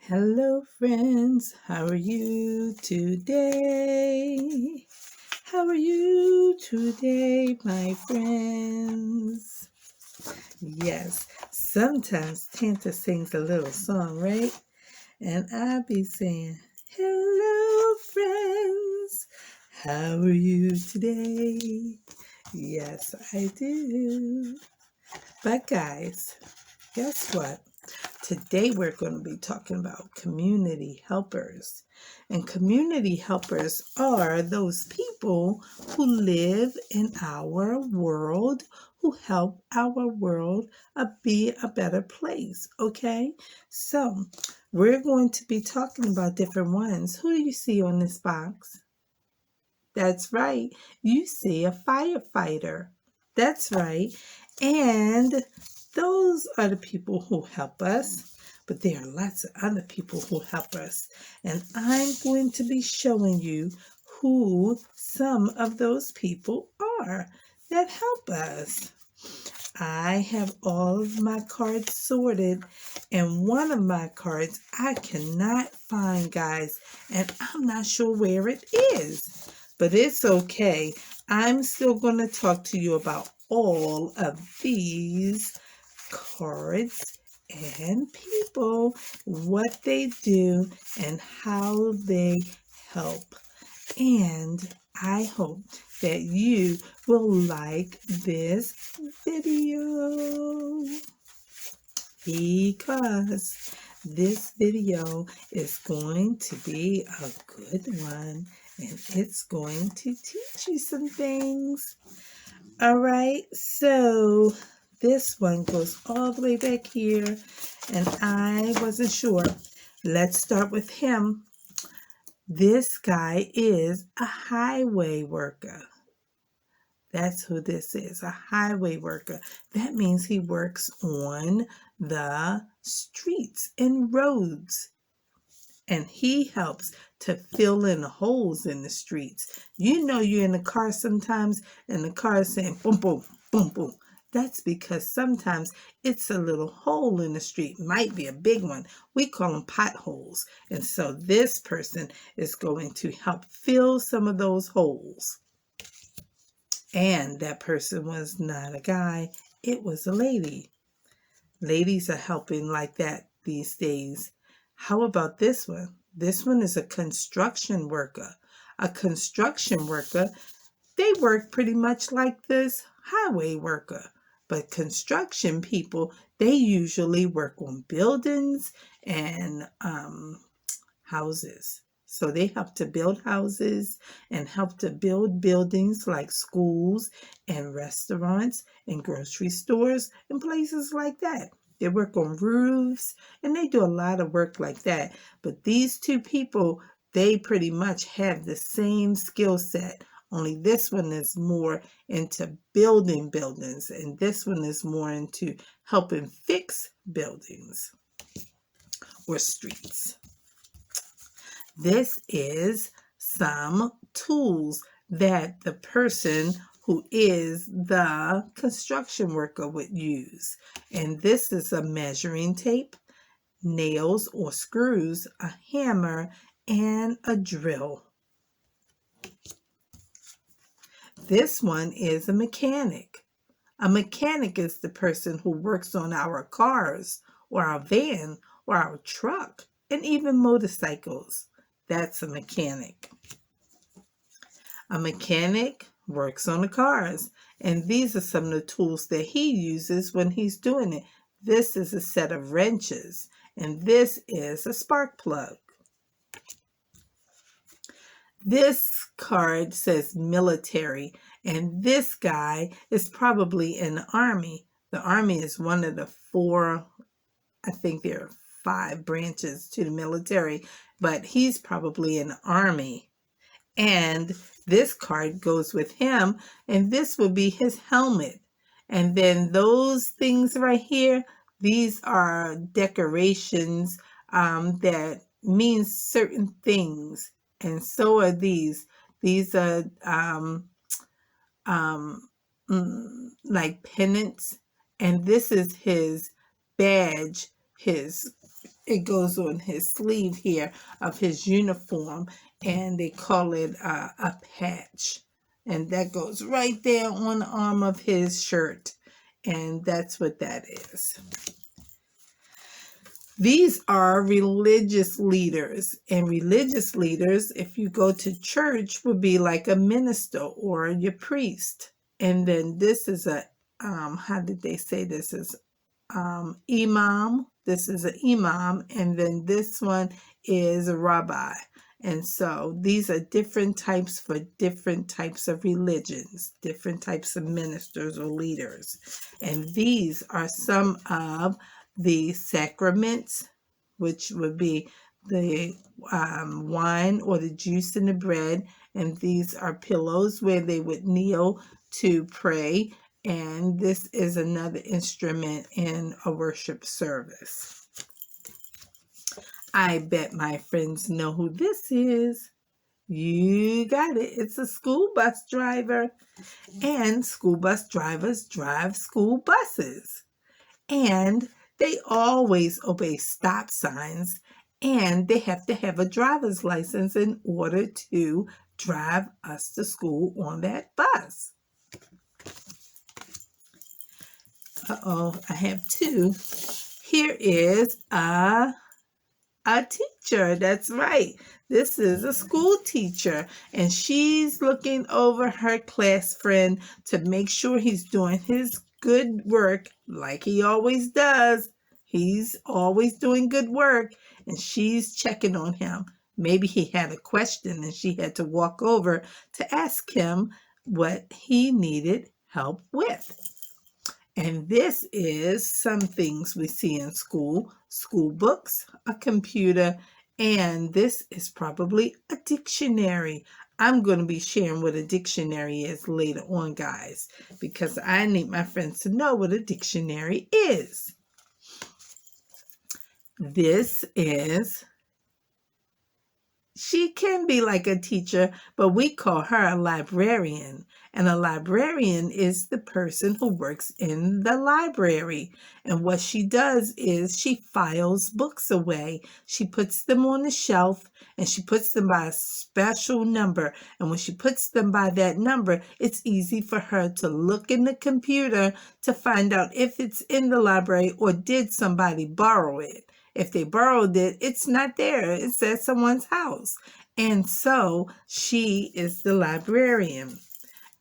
Hello, friends. How are you today? How are you today, my friends? Yes, sometimes Tanta sings a little song, right? And I be saying, hello, friends. How are you today? Yes, I do. But guys, guess what? Today we're going to be talking about community helpers. And community helpers are those people who live in our world, who help our world be a better place. Okay? So we're going to be talking about different ones. Who do you see on this box? That's right. You see a firefighter. That's right. And those are the people who help us. But there are lots of other people who help us. And I'm going to be showing you who some of those people are that help us. I have all of my cards sorted, and one of my cards I cannot find, guys, and I'm not sure where it is. But it's okay. I'm still going to talk to you about all of these cards and people, what they do, and how they help. And I hope that you will like this video because this video is going to be a good one and it's going to teach you some things. All right, so this one goes all the way back here and I wasn't sure. Let's start with him. This guy is a highway worker. That's who this is, a highway worker. That means he works on the streets and roads. And he helps to fill in the holes in the streets. You know you're in the car sometimes and the car is saying boom, boom, boom, boom. That's because sometimes it's a little hole in the street. Might be a big one. We call them potholes. And so this person is going to help fill some of those holes. And that person was not a guy, it was a lady. Ladies are helping like that these days. How about this one? This one is a construction worker. A construction worker, they work pretty much like this highway worker. But construction people, they usually work on buildings and houses. So they help to build houses and help to build buildings like schools and restaurants and grocery stores and places like that. They work on roofs and they do a lot of work like that. But these two people, they pretty much have the same skill set. Only this one is more into building buildings and this one is more into helping fix buildings or streets. This is some tools that the person who is the construction worker would use. And this is a measuring tape, nails or screws, a hammer, and a drill. This one is a mechanic. A mechanic is the person who works on our cars or our van or our truck and even motorcycles. That's a mechanic. A mechanic works on the cars, and these are some of the tools that he uses when he's doing it. This is a set of wrenches, and this is a spark plug. This card says military, and this guy is probably in the Army. The Army is one of the four, I think there are 5 branches to the military, but he's probably in the Army. And this card goes with him, and this would be his helmet. And then those things right here, these are decorations that mean certain things. And so are these. These are like pennants. And this is his badge, his it goes on his sleeve here of his uniform, and they call it a patch. And that goes right there on the arm of his shirt. And that's what that is. These are religious leaders. And religious leaders, if you go to church, would be like a minister or your priest. And then this is a, how did they say this is? Imam. This is an imam, and then this one is a rabbi. And so these are different types for different types of religions, different types of ministers or leaders. And these are some of the sacraments, which would be the wine or the juice in the bread. And these are pillows where they would kneel to pray. And this is another instrument in a worship service. I bet my friends know who this is. You got it. It's a school bus driver. And school bus drivers drive school buses. And they always obey stop signs. And they have to have a driver's license in order to drive us to school on that bus. I have two. Here is a teacher. That's right. This is a school teacher, and she's looking over her class friend to make sure he's doing his good work like he always does. He's always doing good work, and she's checking on him. Maybe he had a question and she had to walk over to ask him what he needed help with. And this is some things we see in school books, a computer, and this is probably a dictionary. I'm going to be sharing what a dictionary is later on, guys, because I need my friends to know what a dictionary is. She can be like a teacher, but we call her a librarian. And a librarian is the person who works in the library. And what she does is she files books away. She puts them on the shelf, and she puts them by a special number. And when she puts them by that number, it's easy for her to look in the computer to find out if it's in the library or did somebody borrow it. If they borrowed it, it's not there. It's at someone's house. And so she is the librarian.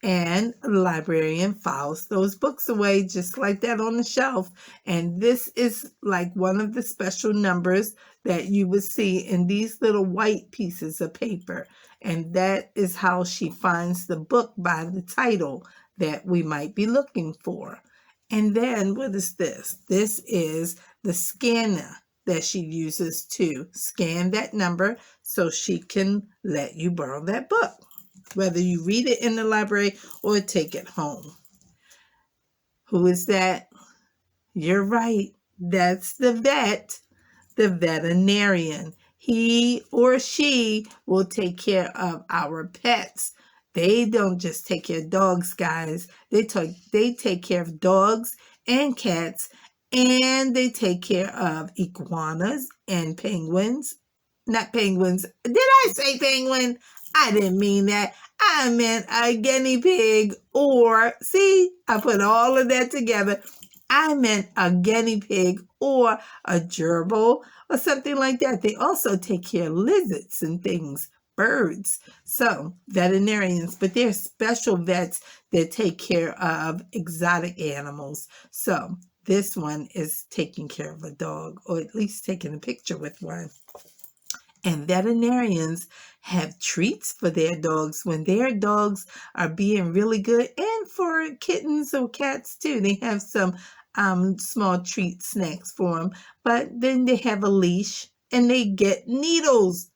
And the librarian files those books away just like that on the shelf. And this is like one of the special numbers that you would see in these little white pieces of paper. And that is how she finds the book by the title that we might be looking for. And then what is this? This is the scanner that she uses to scan that number so she can let you borrow that book, whether you read it in the library or take it home. Who is that? You're right. That's the vet, the veterinarian. He or she will take care of our pets. They don't just take care of dogs, guys. They take care of dogs and cats, and they take care of iguanas and penguins. Not penguins. Did I say penguin? I didn't mean that. I meant a guinea pig, or, see, I put all of that together. I meant a guinea pig or a gerbil or something like that. They also take care of lizards and things, birds. So veterinarians, but they're special vets that take care of exotic animals. So this one is taking care of a dog, or at least taking a picture with one. And veterinarians have treats for their dogs when their dogs are being really good, and for kittens or cats too. They have some small treat snacks for them, but then they have a leash and they get needles.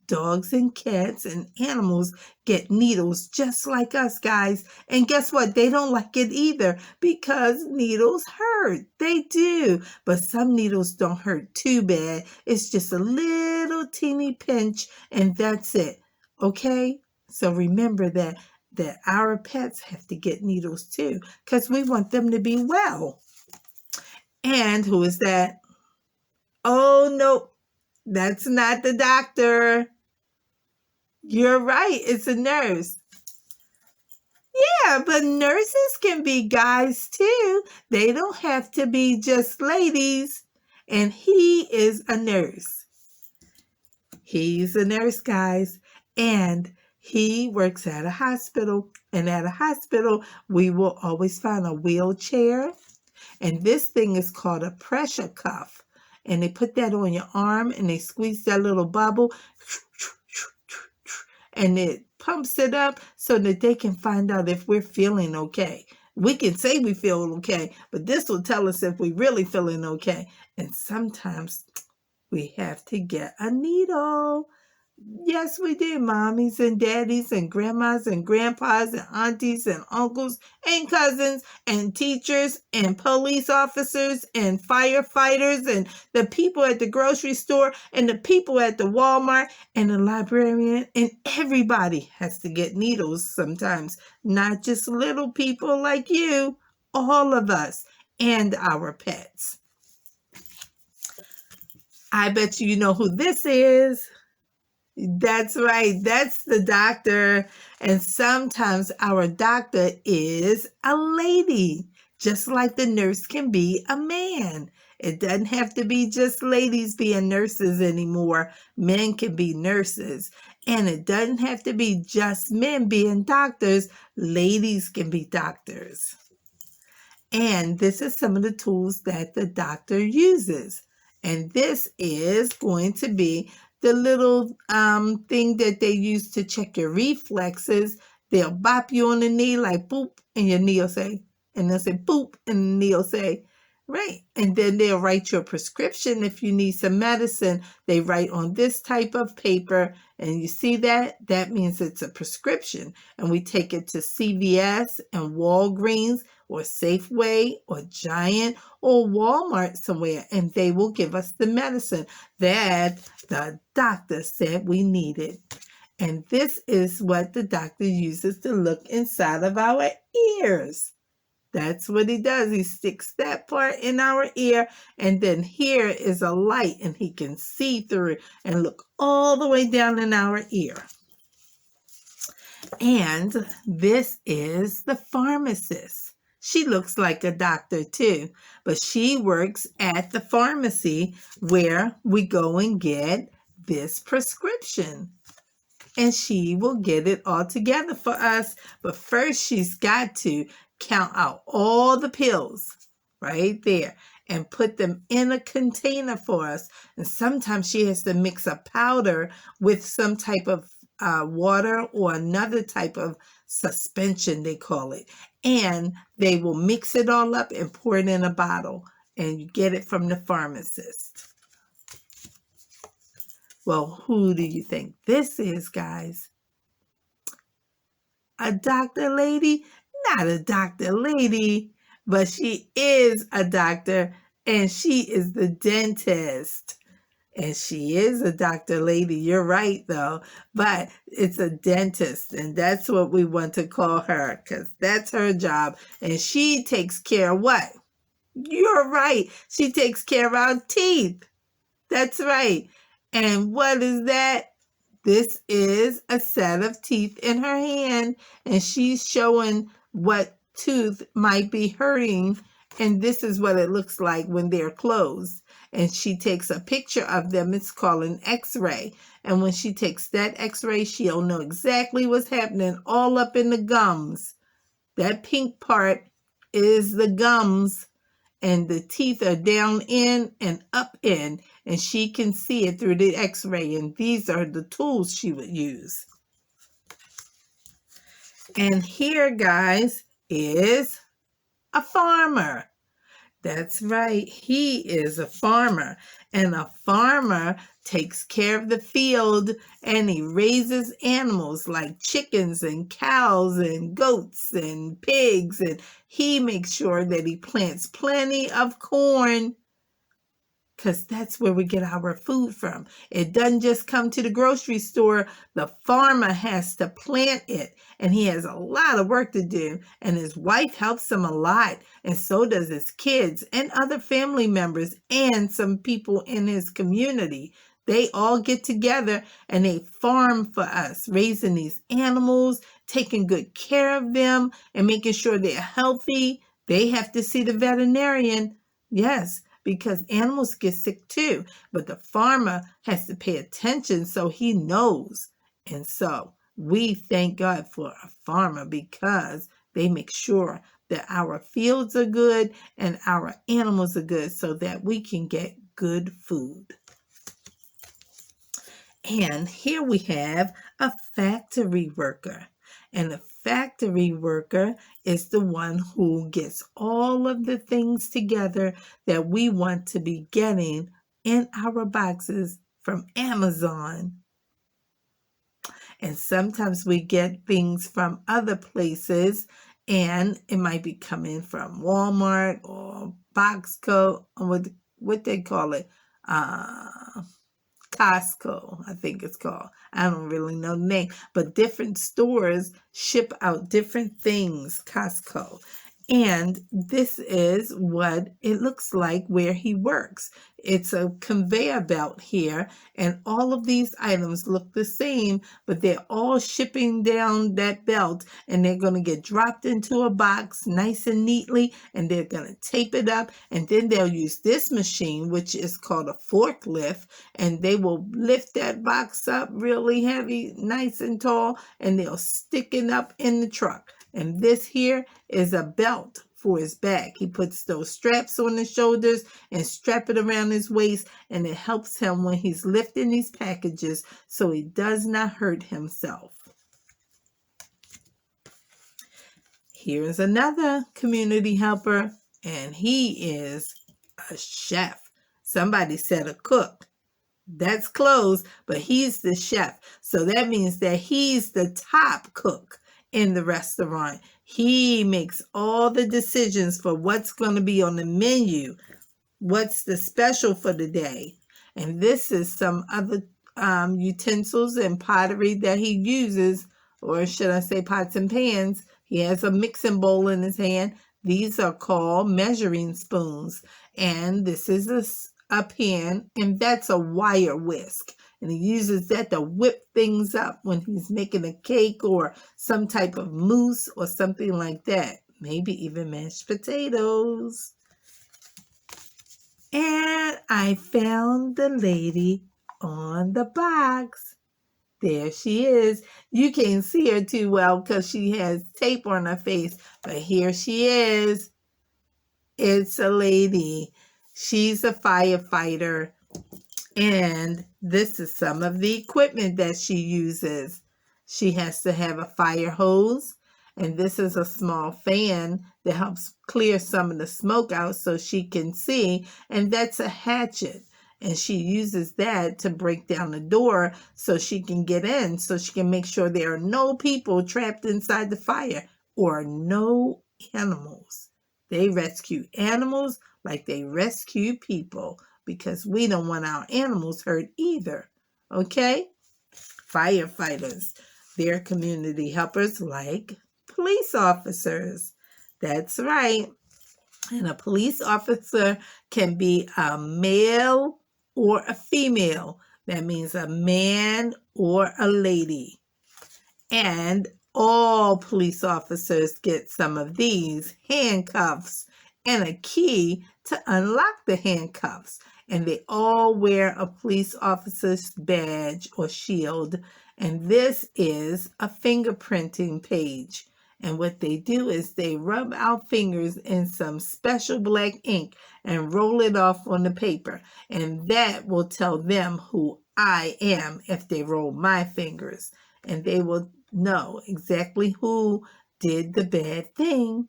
Dogs and cats and animals get needles just like us, guys. And guess what? They don't like it either, because needles hurt. They do. But some needles don't hurt too bad. It's just a little teeny pinch, and that's it. Okay? So remember that our pets have to get needles too, because we want them to be well. And who is that? Oh, no, that's not the doctor. You're right. It's a nurse. Yeah, but nurses can be guys too. They don't have to be just ladies. And he is a nurse. He's a nurse, guys. And he works at a hospital. And at a hospital, we will always find a wheelchair. And this thing is called a pressure cuff. And they put that on your arm and they squeeze that little bubble. And it pumps it up so that they can find out if we're feeling okay. We can say we feel okay, but this will tell us if we're really feeling okay. And sometimes we have to get a needle. Yes, we do, mommies and daddies and grandmas and grandpas and aunties and uncles and cousins and teachers and police officers and firefighters and the people at the grocery store and the people at the Walmart and the librarian, and everybody has to get needles sometimes, not just little people like you, all of us and our pets. I bet you know who this is. That's right. That's the doctor. And sometimes our doctor is a lady, just like the nurse can be a man. It doesn't have to be just ladies being nurses anymore. Men can be nurses. And it doesn't have to be just men being doctors. Ladies can be doctors. And this is some of the tools that the doctor uses. And this is going to be the little thing that they use to check your reflexes. They'll bop you on the knee like boop, and your knee will say, and they'll say boop, and the knee will say, right. And then they'll write you a prescription if you need some medicine. They write on this type of paper, and you see that? That means it's a prescription. And we take it to CVS and Walgreens or Safeway or Giant or Walmart somewhere, and they will give us the medicine that the doctor said we needed. And this is what the doctor uses to look inside of our ears. That's what he does. He sticks that part in our ear, and then here is a light, and he can see through it and look all the way down in our ear. And this is the pharmacist. She looks like a doctor too, but she works at the pharmacy where we go and get this prescription. And she will get it all together for us. But first, she's got to count out all the pills right there and put them in a container for us. And sometimes she has to mix a powder with some type of water or another type of suspension, they call it. And they will mix it all up and pour it in a bottle. And you get it from the pharmacist. Well, who do you think this is, guys? A doctor lady? Not a doctor lady, but she is a doctor, and she is the dentist. And she is a doctor lady. You're right, though. But it's a dentist, and that's what we want to call her because that's her job. And she takes care of what? You're right. She takes care of our teeth. That's right. And what is that? This is a set of teeth in her hand, and she's showing what tooth might be hurting, and this is what it looks like when they're closed. And she takes a picture of them. It's called an x-ray. And when she takes that x-ray, she'll know exactly what's happening all up in the gums. That pink part is the gums, and the teeth are down in and up in, and she can see it through the x-ray, and these are the tools she would use. And here, guys, is a farmer. That's right, he is a farmer, and a farmer takes care of the field, and he raises animals like chickens and cows and goats and pigs, and he makes sure that he plants plenty of corn. because that's where we get our food from. It doesn't just come to the grocery store. The farmer has to plant it, and he has a lot of work to do, and his wife helps him a lot, and so does his kids and other family members and some people in his community. They all get together and they farm for us, raising these animals, taking good care of them, and making sure they're healthy. They have to see the veterinarian. Yes, because animals get sick too, but the farmer has to pay attention so he knows. And so we thank God for a farmer because they make sure that our fields are good and our animals are good so that we can get good food. And here we have a factory worker. And a factory worker is the one who gets all of the things together that we want to be getting in our boxes from Amazon. And sometimes we get things from other places, and it might be coming from Walmart or Boxco, or what they call it, Costco, I think it's called. I don't really know the name, but different stores ship out different things, Costco. And this is what it looks like where he works. It's a conveyor belt here, and all of these items look the same, but they're all shipping down that belt, and they're going to get dropped into a box nice and neatly, and they're going to tape it up, and then they'll use this machine, which is called a forklift, and they will lift that box up really heavy, nice and tall, and they'll stick it up in the truck. And this here is a belt for his back. He puts those straps on his shoulders and strap it around his waist, and it helps him when he's lifting these packages so he does not hurt himself. Here's another community helper, and he is a chef. Somebody said a cook. That's close, but he's the chef. So that means that he's the top cook in the restaurant. He makes all the decisions for what's going to be on the menu, what's the special for the day. And this is some other utensils and pottery that he uses, or should I say pots and pans. He has a mixing bowl in his hand. These are called measuring spoons. And this is a pan, and that's a wire whisk. And he uses that to whip things up when he's making a cake or some type of mousse or something like that. Maybe even mashed potatoes. And I found the lady on the box. There she is. You can't see her too well because she has tape on her face, but here she is. It's a lady. She's a firefighter. And this is some of the equipment that she uses. She has to have a fire hose, and this is a small fan that helps clear some of the smoke out so she can see, and that's a hatchet. And she uses that to break down the door so she can get in, so she can make sure there are no people trapped inside the fire or no animals. They rescue animals like they rescue people, because we don't want our animals hurt either. Okay? Firefighters, they're community helpers like police officers. That's right. And a police officer can be a male or a female. That means a man or a lady. And all police officers get some of these: handcuffs and a key to unlock the handcuffs. And they all wear a police officer's badge or shield. And this is a fingerprinting page. And what they do is they rub our fingers in some special black ink and roll it off on the paper. And that will tell them who I am if they roll my fingers. And they will know exactly who did the bad thing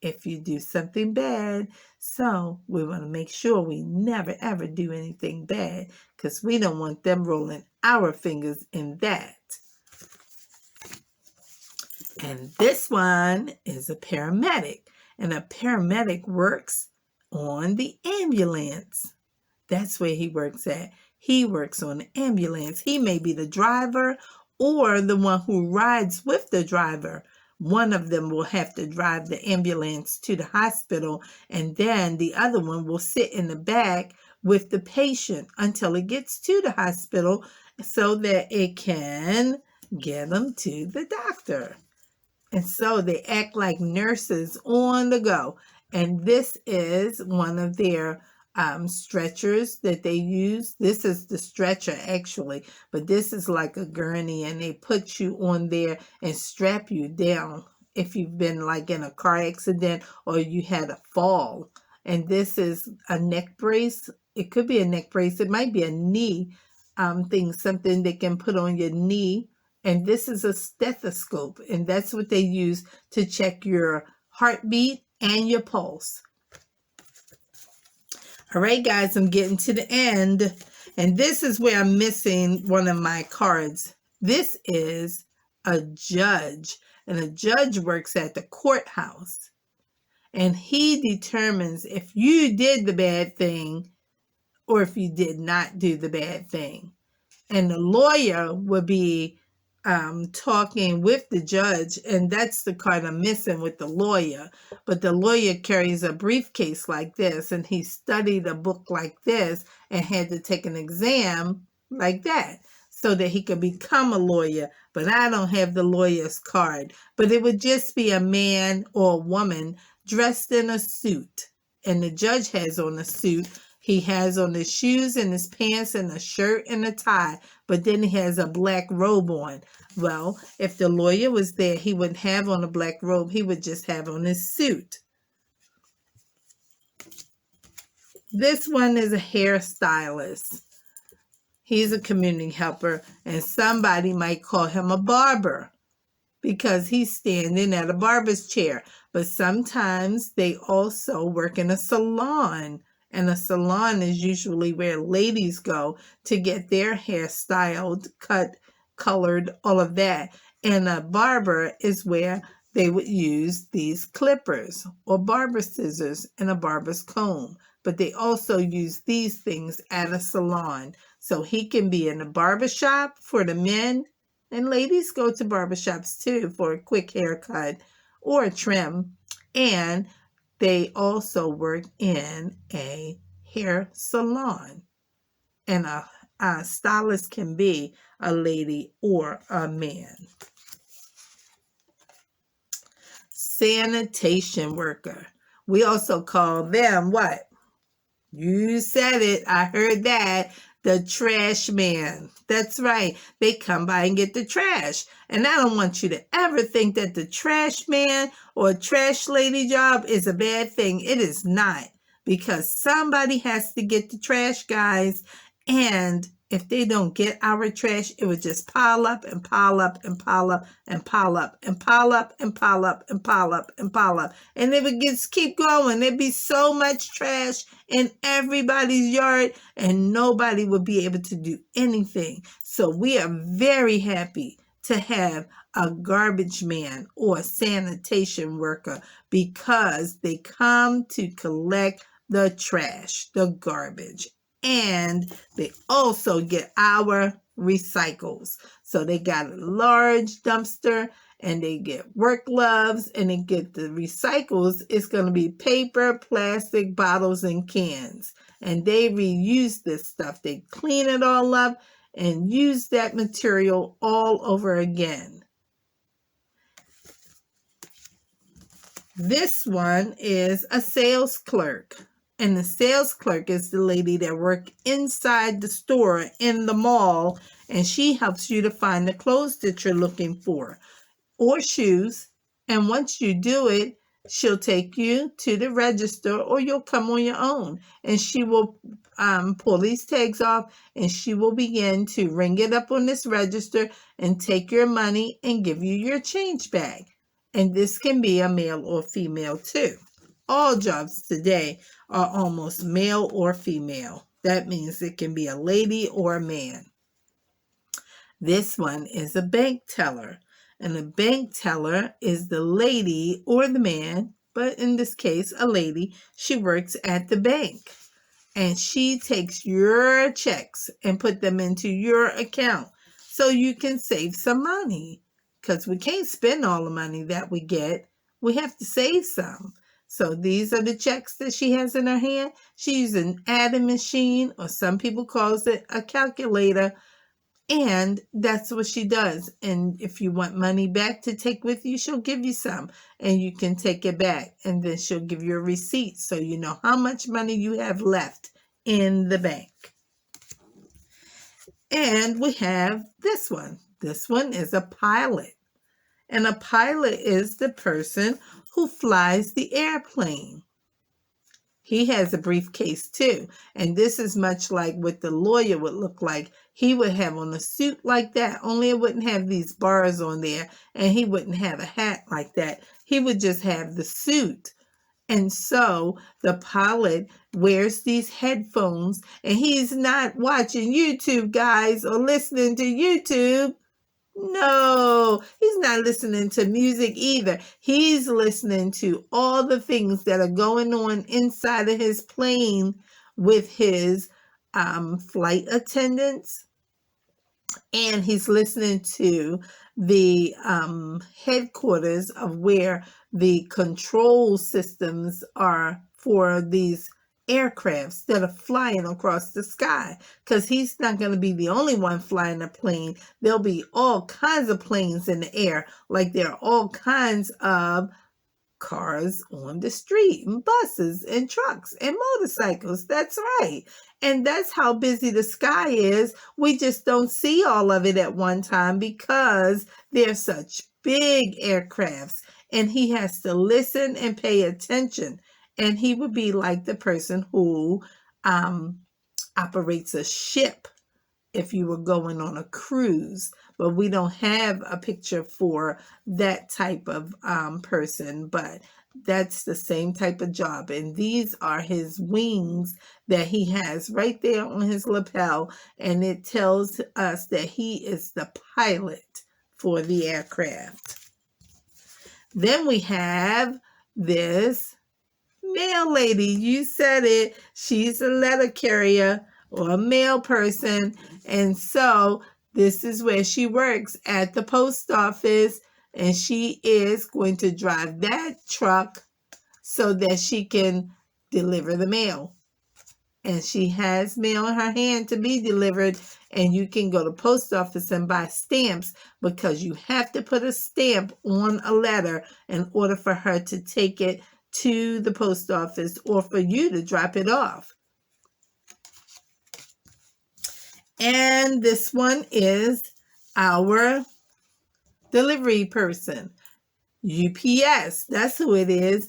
if you do something bad. So we want to make sure we never ever do anything bad, because we don't want them rolling our fingers in that. And this one is a paramedic, and a paramedic works on the ambulance. That's where he works at. He works on the ambulance. He may be the driver or the one who rides with the driver. One of them will have to drive the ambulance to the hospital, and then the other one will sit in the back with the patient until it gets to the hospital so that it can get them to the doctor. And so they act like nurses on the go. And this is one of their stretchers that they use. This is the stretcher actually, but this is like a gurney, and they put you on there and strap you down if you've been like in a car accident or you had a fall. And this is a neck brace. It could be a neck brace. It might be a knee thing, something they can put on your knee. And this is a stethoscope, and that's what they use to check your heartbeat and your pulse. All right, guys, I'm getting to the end, and this is where I'm missing one of my cards. This is a judge, and a judge works at the courthouse, and he determines if you did the bad thing or if you did not do the bad thing. And the lawyer would be talking with the judge, and that's the card I'm missing with the lawyer. But the lawyer carries a briefcase like this, and he studied a book like this and had to take an exam like that so that he could become a lawyer. But I don't have the lawyer's card. But it would just be a man or a woman dressed in a suit, and the judge has on a suit. He has on his shoes and his pants and a shirt and a tie, but then he has a black robe on. Well, if the lawyer was there, he wouldn't have on a black robe. He would just have on his suit. This one is a hairstylist. He's a community helper, and somebody might call him a barber because he's standing at a barber's chair. But sometimes they also work in a salon. And a salon is usually where ladies go to get their hair styled, cut, colored, all of that. And a barber is where they would use these clippers or barber scissors and a barber's comb. But they also use these things at a salon. So he can be in a barber shop for the men, and ladies go to barber shops too for a quick haircut or a trim. And they also work in a hair salon. And a stylist can be a lady or a man. Sanitation worker. We also call them what? You said it. I heard that. The trash man. That's right. They come by and get the trash. And I don't want you to ever think that the trash man or trash lady job is a bad thing. It is not. Because somebody has to get the trash, guys. And if they don't get our trash, it would just pile up and pile up and pile up and pile up and pile up and pile up and pile up and pile up. And it would just keep going. There'd be so much trash in everybody's yard, and nobody would be able to do anything. So we are very happy to have a garbage man or a sanitation worker because they come to collect the trash, the garbage. And they also get our recycles. So they got a large dumpster, and they get work gloves, and they get the recycles. It's going to be paper, plastic, bottles, and cans. And they reuse this stuff. They clean it all up and use that material all over again. This one is a sales clerk. And the sales clerk is the lady that works inside the store in the mall, and she helps you to find the clothes that you're looking for or shoes. And once you do it, she'll take you to the register, or you'll come on your own, and she will pull these tags off, and she will begin to ring it up on this register and take your money and give you your change back. And this can be a male or female too. All jobs today are almost male or female. That means it can be a lady or a man. This one is a bank teller. And a bank teller is the lady or the man, but in this case, a lady. She works at the bank. and she takes your checks and put them into your account so you can save some money, because we can't spend all the money that we get. We have to save some. So these are the checks that she has in her hand. She uses an adding machine, or some people calls it a calculator, and that's what she does. And if you want money back to take with you, she'll give you some and you can take it back. And then she'll give you a receipt so you know how much money you have left in the bank. And we have this one. This one is a pilot. And a pilot is the person who flies the airplane. He has a briefcase too. And this is much like what the lawyer would look like. He would have on a suit like that, only it wouldn't have these bars on there, and he wouldn't have a hat like that. He would just have the suit. And so the pilot wears these headphones, and he's not watching YouTube, guys, or listening to YouTube. No, he's not listening to music either. He's listening to all the things that are going on inside of his plane with his flight attendants. And he's listening to the headquarters of where the control systems are for these aircrafts that are flying across the sky, because he's not going to be the only one flying a plane. There'll be all kinds of planes in the air, like there are all kinds of cars on the street, and buses and trucks and motorcycles. That's right. And that's how busy the sky is. We just don't see all of it at one time because they're such big aircrafts, and he has to listen and pay attention. And he would be like the person who operates a ship if you were going on a cruise. But we don't have a picture for that type of person, but that's the same type of job. And these are his wings that he has right there on his lapel. And it tells us that he is the pilot for the aircraft. Then we have this mail lady. You said it. She's a letter carrier or a mail person. And so this is where she works, at the post office. And she is going to drive that truck so that she can deliver the mail. And she has mail in her hand to be delivered. And you can go to post office and buy stamps, because you have to put a stamp on a letter in order for her to take it to the post office or for you to drop it off. And this one is our delivery person. UPS, that's who it is.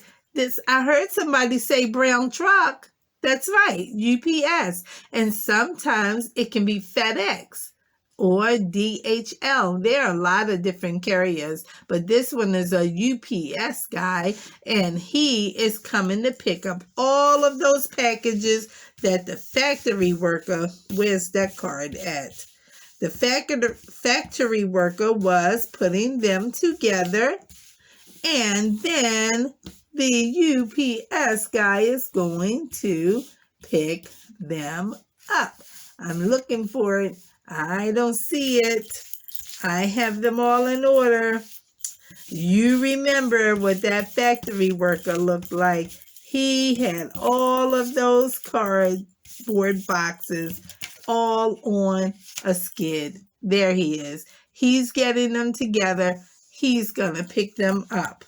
I heard somebody say brown truck. That's right, UPS. And sometimes it can be FedEx or DHL. There are a lot of different carriers, but this one is a UPS guy, and he is coming to pick up all of those packages that the factory worker, where's that card at? The factory worker was putting them together, and then the UPS guy is going to pick them up. I'm looking for it. I don't see it. I have them all in order. You remember what that factory worker looked like. He had all of those cardboard boxes all on a skid. There he is. He's getting them together. He's going to pick them up.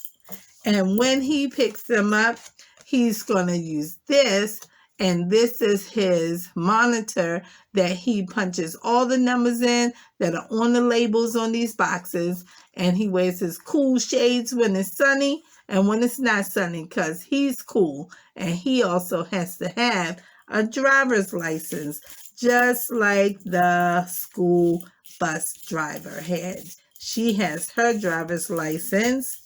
And when he picks them up, he's going to use this. And this is his monitor that he punches all the numbers in that are on the labels on these boxes. And he wears his cool shades when it's sunny and when it's not sunny, because he's cool. And he also has to have a driver's license, just like the school bus driver had. She has her driver's license.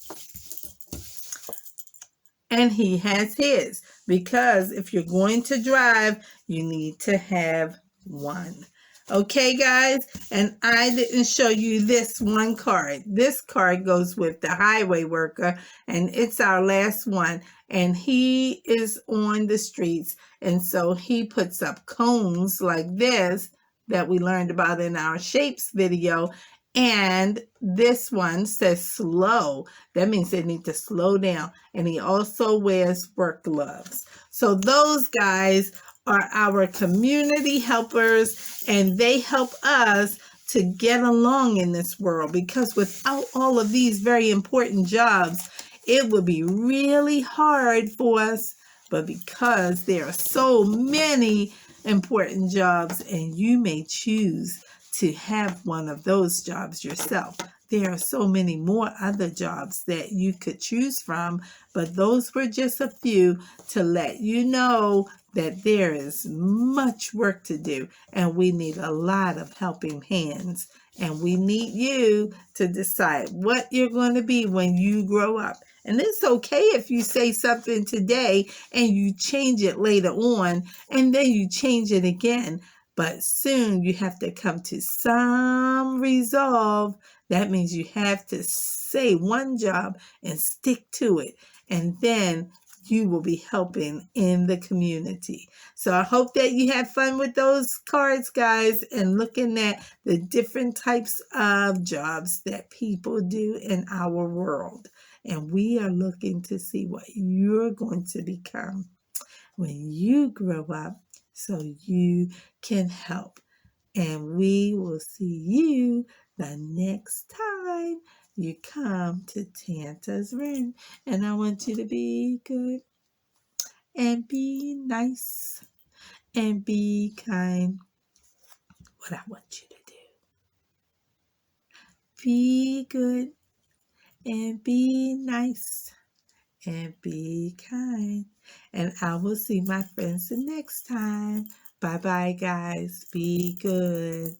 And he has his, because if you're going to drive, you need to have one. Okay, guys, and I didn't show you this one card. This card goes with the highway worker, and it's our last one. And he is on the streets, and so he puts up cones like this that we learned about in our shapes video. And this one says slow. That means they need to slow down. And he also wears work gloves. So those guys are our community helpers, and they help us to get along in this world, because without all of these very important jobs, it would be really hard for us. But because there are so many important jobs, and you may choose to have one of those jobs yourself, there are so many more other jobs that you could choose from, but those were just a few to let you know that there is much work to do, and we need a lot of helping hands, and we need you to decide what you're going to be when you grow up. And it's okay if you say something today and you change it later on, and then you change it again, but soon you have to come to some resolve. That means you have to say one job and stick to it, and then you will be helping in the community. So I hope that you had fun with those cards, guys, and looking at the different types of jobs that people do in our world. And we are looking to see what you're going to become when you grow up, so you can help. And we will see you the next time you come to TANTA'S room. And I want you to be good and be nice and be kind. What I want you to do. Be good and be nice and be kind. And I will see my friends the next time. Bye bye, guys. Be good.